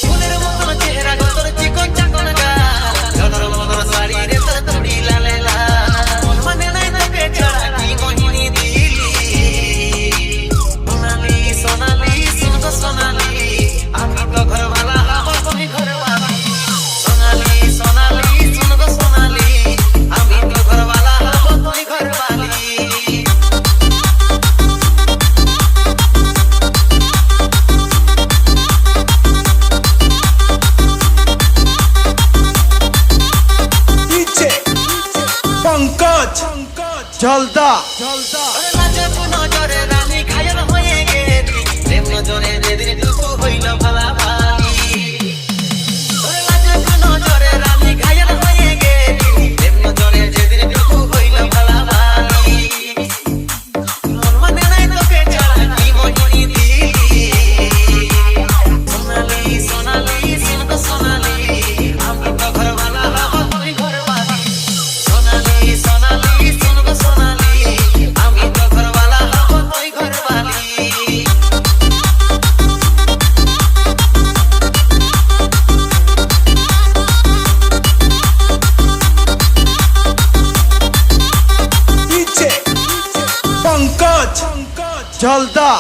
ফুলের মতন চেহারা গো তোর চিকন চাকন গা জনর মতন শাড়ি রে তোর তুড়ি লালে লা মানে নাই তোকে ছাড়া কি কহিনি দিলি সোনালি সোনালি শুনগো সোনালি আমি তো ঘরওয়ালা হব তুমি ঘরওয়ালি সোনালি সোনালি শুনগো সোনালি আমি তো ঘরওয়ালা হব তুমি ঘরওয়ালি पंकज जलदा नजर नजरे रानी घायल হয়ে গেলি প্রেম নজরে যেদিন টুকু হইল ভালাভালি নজর নজরে রানী ঘাयल হয়ে গেলি প্রেম নজরে যেদিন টুকু হইল ভালাভালি মানে নাই তোকে ছাড়া কি মহিনী দিলি সোনালি সোনালি শুনগো সোনালি আমি তো ঘরওয়ালা হব তুই ঘরওয়ালি সোনালি সোনালি শুনগো সোনালি আমি তো ঘরওয়ালা হব তুই ঘরওয়ালি पंकज जलदा